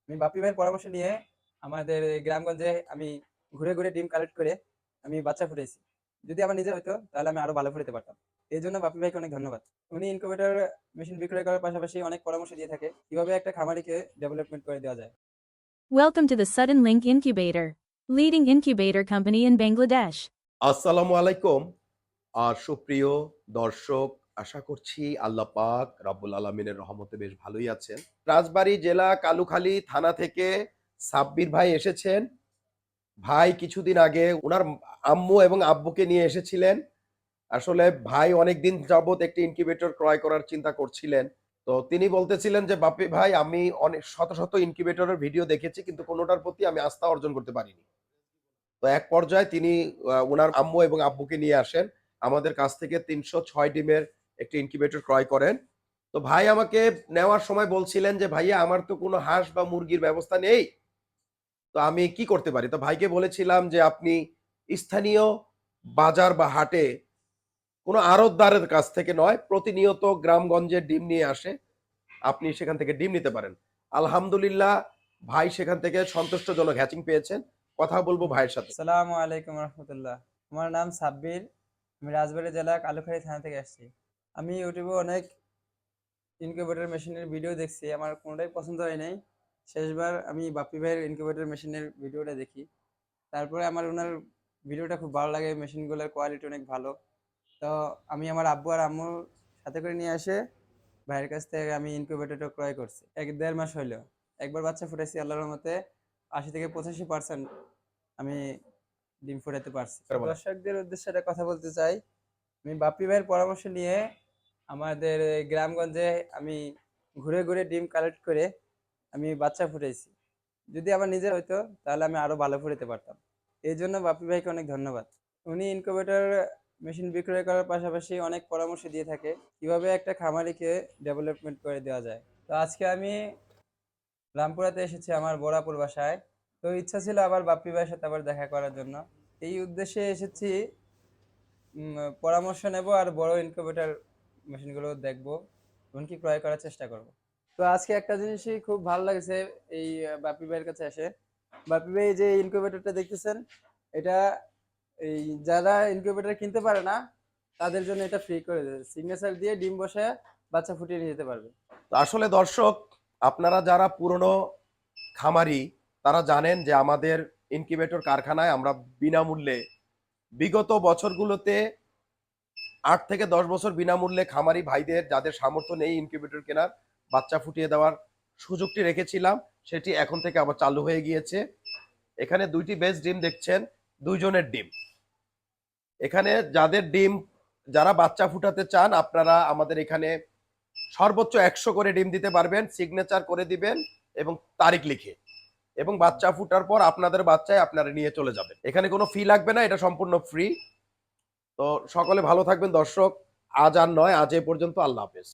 আমি বাপ্পি ভাইয়ের পরামর্শ নিয়ে আমাদের এই গ্রামগঞ্জে আমি ঘুরে ঘুরে ডিম কালেক্ট করে আমি বাচ্চা ফুটাইছি। যদি আমার নিজের হইতো তাহলে আমি আরো ভালো ফুটাতে পারতাম। এই জন্য বাপ্পি ভাইকে অনেক ধন্যবাদ। উনি ইনকিউবেটর মেশিন বিক্রয় করার পাশাপাশি অনেক পরামর্শ দিয়ে থাকে কিভাবে একটা খামারিকে ডেভেলপমেন্ট করে দেওয়া যায়। Welcome to the Sudden Link Incubator, leading incubator company in Bangladesh. আসসালামু আলাইকুম। সুপ্রিয় দর্শক, আশা করছি আল্লাহ পাক রাব্বুল আলামিনের রহমতে বেশ ভালোই আছেন। রাজবাড়ী জেলা কালুখালী থানা থেকে সাব্বির ভাই এসেছেন। ভাই কিছুদিন আগে উনার আম্মু এবং আব্বুকে নিয়ে এসেছিলেন। আসলে ভাই অনেকদিন যাবত একটি ইনকিউবেটর ক্রয় করার চিন্তা করছিলেন। তো তিনি বলতেছিলেন যে, "বাপ্পি ভাই, আমি অনেক শত শত ইনকিউবেটরের ভিডিও দেখেছি, কিন্তু কোনোটার প্রতি আমি আস্থা অর্জন করতে পারিনি।" তো এক পর্যায়ে তিনি উনার আম্মু এবং আব্বুকে নিয়ে আসেন। আমাদের কাছ থেকে ৩০৬ ডিমের একটি ইনকিউবেটর ক্রয় করেন। তো ভাই আমাকে নেওয়ার সময় বলছিলেন যে, "ভাইয়া, আমার তো কোনো হাঁস বা মুরগির ব্যবস্থা নেই। তো আমি কি করতে পারি?" তো ভাইকে বলেছিলাম যে, "আপনি স্থানীয় বাজার বা হাটে কোনো আড়তদারের কাছ থেকে নয়, প্রতিনিয়ত গ্রামগঞ্জে ডিম নিয়ে আসে। আপনি সেখান থেকে ডিম নিতে পারেন।" আলহামদুলিল্লাহ, ভাই সেখান থেকে সন্তুষ্টজনক হ্যাচিং পেয়েছেন। কথা বলব ভাইয়ের সাথে। আসসালামু আলাইকুম রহমতুল্লাহ। আমার নাম সাব্বির। আমি রাজবাড়ী জেলা কালুখালী থানা থেকে আসছি। আমি ইউটিউবে অনেক ইনকিউবেটর মেশিনের ভিডিও দেখছি, আমার কোনোটাই পছন্দ হয় নাই। শেষবার আমি বাপ্পি ভাইয়ের ইনকিউবেটর মেশিনের ভিডিওটা দেখি। তারপরে আমার ওনার ভিডিওটা খুব ভালো লাগে, মেশিনগুলোর কোয়ালিটি অনেক ভালো। তো আমি আমার আব্বু আর আম্মুর সাথে করে নিয়ে আসে ভাইয়ের কাছ থেকে আমি ইনকিউবেটরটা ক্রয় করছি। ১-১.৫ মাস হইলো। একবার বাচ্চা ফুটাইছি, আল্লাহর রহমতে ৮০ থেকে ৮৫% আমি ডিম ফুটাতে পারছি। দর্শকদের উদ্দেশ্যে একটা কথা বলতে চাই, আমি বাপ্পি ভাইয়ের পরামর্শ নিয়ে আমাদের এই গ্রামগঞ্জে আমি ঘুরে ঘুরে ডিম কালেক্ট করে আমি বাচ্চা ফুটাইছি। যদি আমার নিজের হইতো তাহলে আমি আরো ভালো ফুটাতে পারতাম। এই জন্য বাপ্পি ভাইকে অনেক ধন্যবাদ। উনি ইনকিউবেটর মেশিন বিক্রয় করার পাশাপাশি অনেক পরামর্শ দিয়ে থাকে কিভাবে একটা খামারিকে ডেভেলপমেন্ট করে দেওয়া যায়। তো আজকে আমি রামপুরাতে এসেছি আমার বোরাপুর বাসায়। তো ইচ্ছা ছিল আবার বাপ্পি ভাইয়ের সাথে আবার দেখা করার জন্য। এই উদ্দেশ্যে এসেছি, পরামর্শ নেব আর বড় ইনকিউবেটর মেশিনগুলো দেখবো, এমনকি ক্রয় করার চেষ্টা করব। তো আজকে একটা জিনিসই খুব ভালো লাগছে এই বাপ্পি ভাইয়ের কাছে এসে। বাপ্পি ভাই যে ইনকিউবেটরটা দেখতেছেন, এটা এই যারা ইনকিউবেটর কিনতে পারে না তাদের জন্য এটা ফ্রি করে দেবে, সিগনেচার দিয়ে ডিম বসে বাচ্চা ফুটিয়ে নিয়ে যেতে পারবে। তো আসলে দর্শক, আপনারা যারা পুরনো খামারি, তারা জানেন যে আমাদের ইনকিউবেটর কারখানায় আমরা বিনামূল্যে বিগত বছরগুলোতে ৮ থেকে ১০ বছর বিনামূল্যে খামারি ভাইদের যাদের সামর্থ্য নেই ইনকিউবেটর কেনার, বাচ্চা ফুটিয়ে দেওয়ার সুযোগটি রেখেছিলাম। সেটি এখন থেকে আবার চালু হয়ে গিয়েছে। এখানে ২টি বেস্ট ডিম দেখছেন, ২ জনের ডিম। এখানে যাদের ডিম, যারা বাচ্চা ফুটাতে চান, আপনারা আমাদের এখানে সর্বোচ্চ ১০০ করে ডিম দিতে পারবেন, সিগনেচার করে দিবেন এবং তারিখ লিখে, এবং বাচ্চা ফুটার পর আপনাদের বাচ্চায় আপনারা নিয়ে চলে যাবেন। এখানে কোনো ফি লাগবে না, এটা সম্পূর্ণ ফ্রি। তো সকলে ভালো থাকবেন দর্শক। আজ আর নয়, আজ এ পর্যন্ত। আল্লাহ হাফেজ।